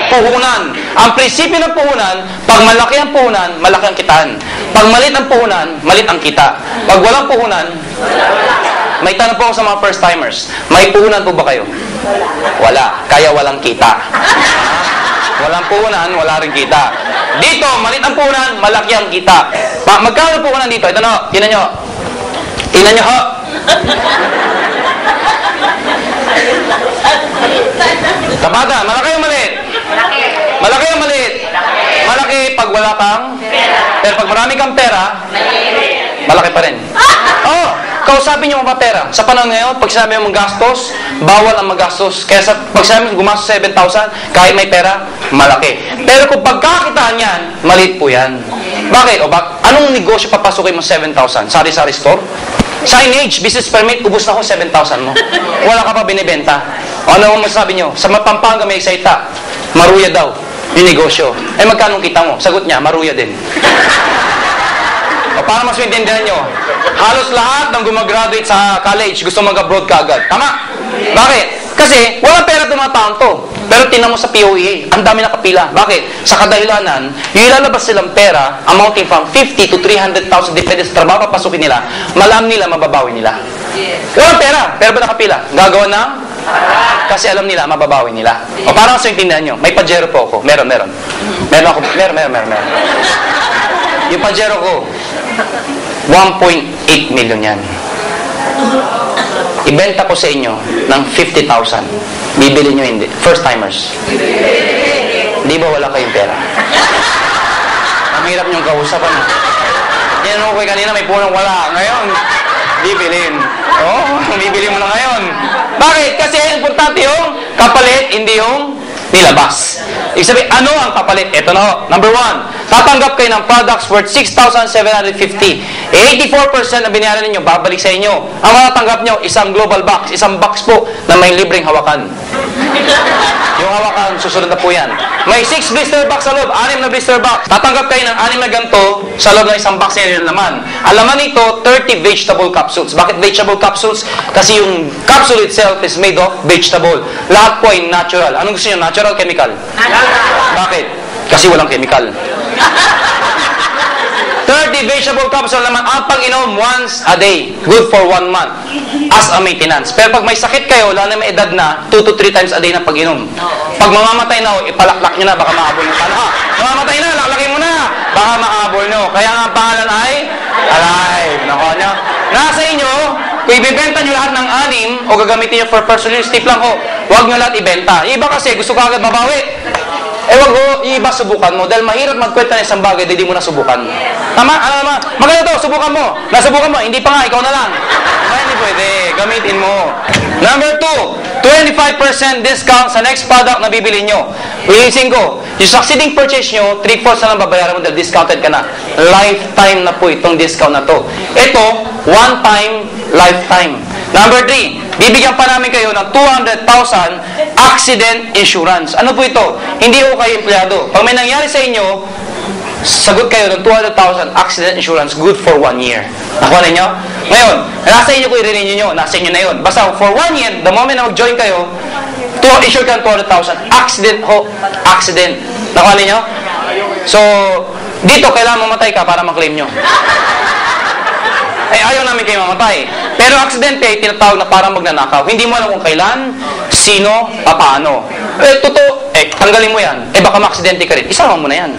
Puhunan. Ang prinsipyo ng puhunan, pag malaki ang puhunan, malaki ang kitaan. Pag malit ang puhunan, malit ang kita. Pag walang puhunan, may tanong po ako sa mga first-timers. May puhunan po ba kayo? Wala. Kaya walang kita. Walang puhunan, wala rin kita. Dito, malit ang puhunan, malaki ang kita. Magkano puhunan dito? Ito na, tinan nyo. Tinan nyo, ho. Kapata, malaki o maliit? Malaki o maliit? Malaki pag wala kang pero pag marami kang pera, malaki pa rin. Oh, kausapin nyo mga pera. Sa panahon ngayon, pag sinabi mo magastos, bawal ang magastos. Kaya pag sinabi mo gumastos 7,000, kahit may pera, malaki. Pero kung pagkakitaan yan, maliit po yan. Bakit? Anong negosyo papasukin mo 7,000? Sari-sari store? Signage, business permit, ubus na ko 7,000 mo. Wala ka pa binibenta. O ano ang masasabi nyo? Sa Pampanga may excited, maruya daw yung negosyo. Eh magkano kita mo? Sagot niya, maruya din. O para mas maintindihan nyo, halos lahat ng gumagraduate sa college gusto mag-abroad ka agad. Tama? Bakit? Kasi walang pera tumataon to. Pero tinan mo sa POEA, ang dami nakapila. Bakit? Sa kadahilanan, yung ilalabas silang pera, amounting from 50 to 300,000, depende sa trabaho papasukin nila, malam nila, mababawi nila. Walang pera, pero ba nakapila? Gagawa na? Kasi alam nila, mababawi nila. O parang sa intindihan nyo, may Pajero po ako. Meron. Meron. Yung Pajero ko, 1.8 million yan. Ibenta ko sa inyo ng 50,000. Bibili nyo hindi. First timers. Di ba wala kayong pera? Ang hirap nyong kausapan. Yan ako kanina may punong wala. Ngayon, bibilin. Bibili mo na ngayon. Bakit? Kasi importante yung kapalit, hindi yung nilabas. Ibig sabihin, ano ang kapalit? Ito na. Number 1, tatanggap kayo ng products worth 6,750. 84% na binayaran ninyo, babalik sa inyo. Ang matatanggap nyo, isang global box. Isang box po na may libreng hawakan. Yung hawakan, susunod na po yan. May 6 blister box sa loob, 6 na blister box. Tatanggap kayo ng 6 na ganito sa loob ng isang box na yung laman. Ang laman nito, 30 vegetable capsules. Bakit vegetable capsules? Kasi yung capsule itself is made of vegetable. Lahat po ay natural. Anong gusto nyo? Natural, chemical? Bakit? Kasi walang chemical. 30 vegetable capsule naman ang pag-inom once a day. Good for 1 month. As a maintenance. Pero pag may sakit kayo, lalo na may edad na, 2 to 3 times a day na pag-inom. Pag mamamatay na, ipalaklak nyo na, baka maabol nyo. Ano ha? Mamamatay na, laklakin mo na. Baka maabol nyo. Kaya nga ang pangalan ay alive. Nako nyo. Nasa inyo, kung ibibenta nyo lahat ng 6 o gagamitin nyo for personal tip lang ho, huwag nyo lahat ibenta. Iba kasi, gusto ko agad mabawi. Wag ho, iba subukan mo. Dahil mahirap magkwenta ng isang bagay, hindi mo na subukan. Tama? Maganda to, subukan mo. Nasubukan mo, hindi pa nga, ikaw na lang. Hindi pwede, gamitin mo. Number 2, 25% discount sa next product na bibili nyo. Ulisin ko, yung succeeding purchase nyo, 3/4 na lang babayaran mo dahil discounted ka na. Lifetime na po itong discount na to. Ito, one time, lifetime. Number 3, bibigyan pa namin kayo ng 200,000 accident insurance. Ano po ito? Hindi ko kayo empleyado. Pag may nangyari sa inyo, sagot kayo ng 200,000 accident insurance good for 1 year. Nakuha ninyo? Ngayon, nasa inyo ko i-renew nyo. Nasa inyo na yun. Basta for 1 year, the moment na mag-join kayo, insure ka ng 200,000. Accident. Nakuha ninyo? So, dito, kailangan mamatay ka para maklaim nyo. Ayaw namin kayo mamatay. Pero aksidente ay tinatawag na parang magnanakaw. Hindi mo alam kung kailan, sino, paano. Totoo, tanggalin mo yan. Baka maaksidente ka rin. Isama mo na yan.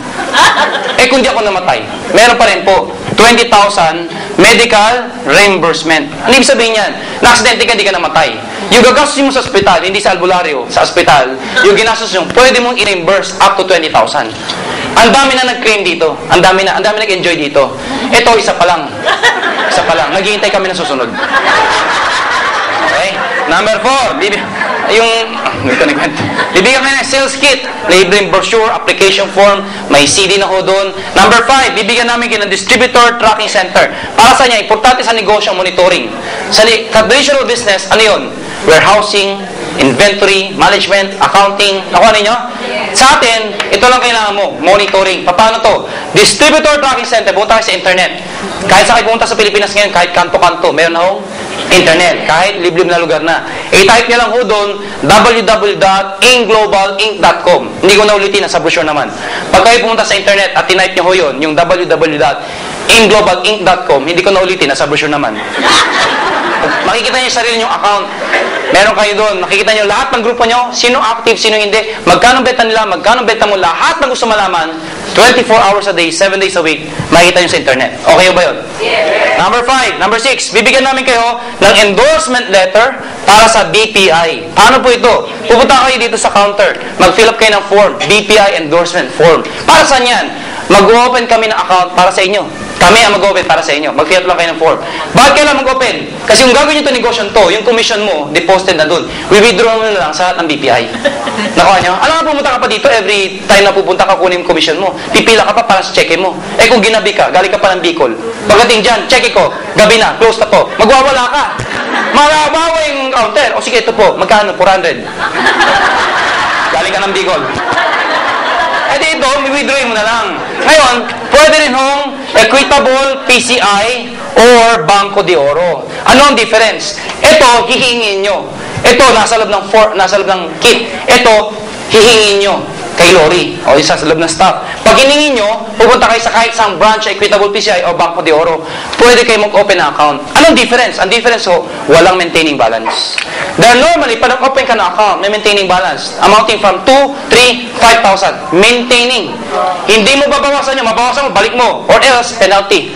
Kung di ako namatay, meron pa rin po 20,000 medical reimbursement. Ano ibig sabihin yan? Na-aksidente ka, di ka namatay. Yung gagastos mo sa ospital, hindi sa albularyo, sa ospital, yung ginastos mo, pwede mong i-reimburse up to 20,000. Ang dami na nag-claim dito. Ang dami nag-enjoy dito. Ito, isa pa lang. Naghihintay kami na susunod. Okay? Number 4, bibigyan kami ng sales kit, libreng brochure, application form, may CD na ho doon. Number 5, bibigyan namin kayo ng distributor tracking center. Para sa niya, importante sa negosyo monitoring. Sa traditional business, ano yun? Warehousing, inventory, management, accounting. Nakuha ninyo? Sa atin, ito lang kailangan mo, monitoring. Paano to? Distributor tracking center, punta kayo sa internet. Kahit sa kayo pumunta sa Pilipinas ngayon, kahit kanto-kanto, meron na hong internet. Kahit liblib na lugar na. I-type niya lang ho doon, www.inglobalinc.com. Hindi ko na ulitin, nasa brochure naman. Pag kayo pumunta sa internet at tinype niyo ho yun, yung www.inglobalinc.com, hindi ko na ulitin, nasa brochure naman. Makikita niyo yung sarili niyong account. Meron kayo doon. Makikita niyo lahat ng grupo niyo, sino active, sino hindi, magkano benta nila, magkano benta mo, lahat ng gusto malaman, 24 hours a day, 7 days a week, makikita niyo sa internet. Okay ba yun? Yeah. Number 6, bibigyan namin kayo ng endorsement letter para sa BPI. Paano po ito? Pupunta kayo dito sa counter, mag-fill up kayo ng form, BPI endorsement form. Para saan yan? Mag-open kami ng account para sa inyo. Kami ang mag-open para sa inyo. Mag-fill up lang kayo ng form. Bakit kailangan mag-open? Kasi yung gagawin nyo ito negosyo to, yung commission mo, deposited na dun. We-withdraw mo na lang sa lahat ng BPI. Nakuha nyo? Alam nga, pumunta ka pa dito, every time na pupunta ka, kunin yung commission mo. Pipila ka pa para sa cheque mo. Eh kung ginabi ka, galing ka pa ng Bicol. Pagdating dyan, cheque ko, gabi na, close na po. Magwawala ka. Marabawa yung counter. O sige, ito po, magkano? 400. Galing ka ng Bicol. Eh dito, withdraw mo na lang. Ngayon, pwede rin hong equitable PCI or Banco de Oro. Ano ang difference? Ito, hihingin nyo. Ito, nasa loob ng kit. Ito, hihingin nyo kay Lori o isa sa loob ng staff. Pag hiningin nyo, pupunta kayo sa kahit isang branch, equitable PCI o Banco de Oro, pwede kayo mag-open na account. Anong difference? Ang difference ho, walang maintaining balance. Dahil normally, pag nag-open ka na account, may maintaining balance, amounting from 2, 3, 5,000. Maintaining. Hindi mo babawasan nyo, mabawasan mo, balik mo. Or else, penalty.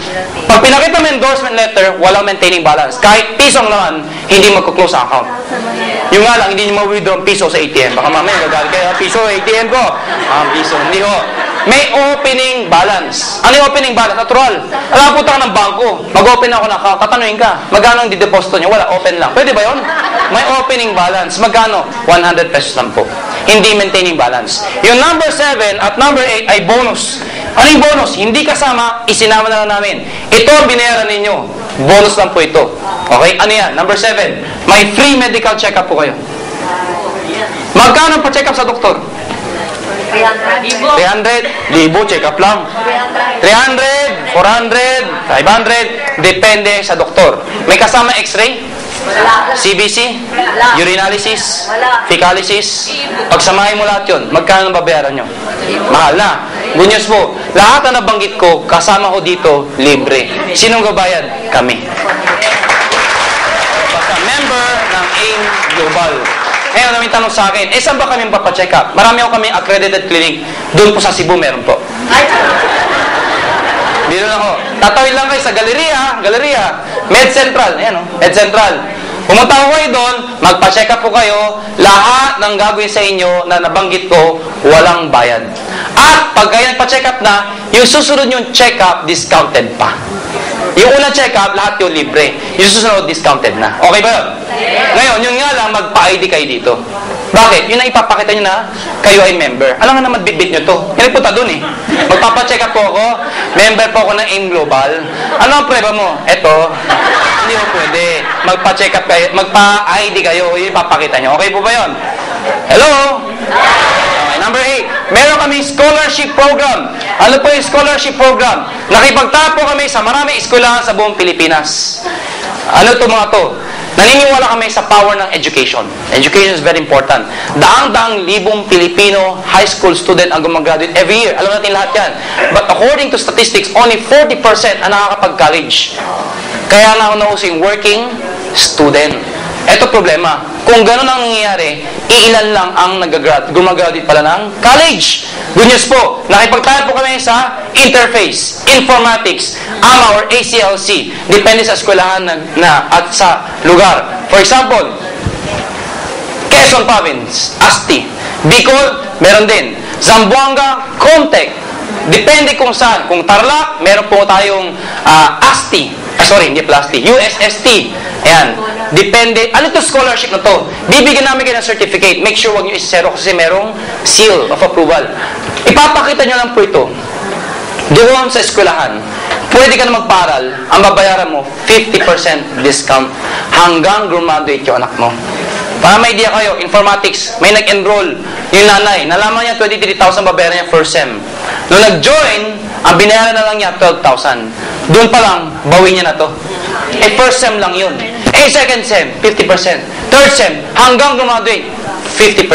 Pag pinakita mo endorsement letter, walang maintaining balance. Kahit pisong naman, hindi magkuklose ang account. Yung nga lang, hindi nyo ma-withdraw ang piso sa ATM. Baka mamaya, gagalit kayo, piso, ATM ko. Piso, hindi ho. May opening balance. Ano yung opening balance? Natural. Alam po ka ng bangko. Mag-open ako ng account. Tatanungin ka. Magkano ang dideposito nyo? Wala, open lang. Pwede ba yun? May opening balance. Magkano? 100 pesos lang po. Hindi maintaining balance. Yung number 7 at number 8 ay bonus. Ano yung bonus? Hindi kasama, isinama na lang namin. Ito ang binayaran ninyo. Bonus lang po ito. Okay? Ano yan? Number 7. May free medical check-up po kayo. Magkano pa check-up sa doktor? 300, libo, check-up lang. 300, 400, 500, depende sa doktor. May kasama x-ray? CBC? Urinalysis? Fecalysis? Pagsamahin mo lahat yun, magkano babayaran nyo? Mahal na. Good news po, lahat na nabanggit ko, kasama ko dito, libre. Sinong gabayad? Kami. Basta member ng AIM Global. Ngayon, namin tanong sa akin, saan ba kami papacheck up? Marami ako kami accredited clinic. Doon po sa Cebu, meron po. Dito lang ako. Tatawid lang kayo sa Galleria. Med Central. Ayan o, Med Central. Pumunta ko kayo doon, magpa-check up po kayo. Lahat ng gagawin sa inyo na nabanggit ko, walang bayad. At pag kayo nagpa-check up na, yung susunod yung check up, discounted pa. Yung unang check-up, lahat yung libre. Yung susunod, discounted na. Okay ba yun? Ngayon, yun nga lang, magpa-ID kayo dito. Bakit? Yun ang ipapakita nyo na kayo ay member. Alam nga naman, bit-bit nyo to. Yan nagpunta dun eh. Magpapacheck up po ako. Member po ako ng AIM Global. Ano ang prueba mo? Eto. Hindi mo pwede. Magpa-check up kayo. Magpa-ID kayo. Yun ipapakita nyo. Okay po ba yun? Hello? Okay, number 8. Meron kami scholarship program. Ano po yung scholarship program? Nakipagtapo kami sa maraming eskwelahan sa buong Pilipinas. Ano to mga to? Naniniwala kami sa power ng education. Education is very important. Daang-daang libong Pilipino high school student ang gumagraduate every year. Alam natin lahat yan. But according to statistics, only 40% ang nakakapag-college. Kaya nga ako nauso yung working student. Ito problema. Kung gano'n ang nangyayari, iilan lang ang gumagraduate pala ng college. Good news po, nakipagtayo po kami sa interface, informatics, AMA or ACLC. Depende sa eskwelahan at sa lugar. For example, Quezon Province, ASTI. Bicol, meron din. Zamboanga, Comtech. Depende kung saan. Kung Tarlac, meron po tayong ASTI. Hindi plastic. USST. Ayan. Depende. Ano ito scholarship na to? Bibigyan namin kayo ng certificate. Make sure wag nyo isero kasi merong seal of approval. Ipapakita nyo lang po ito. Doon sa eskwelahan, pwede ka na magparal. Ang babayaran mo, 50% discount hanggang graduate yung anak mo. Para may idea kayo, informatics, may nag-enroll yung nanay. Nalaman niya 23,000 babayaran niya first sem. Nung nag-join, ang binayaran na lang niya 12,000. Doon pa lang, bawin niya na to. First sem lang yun. Second sem, 50%. Third sem, hanggang graduate, 50%.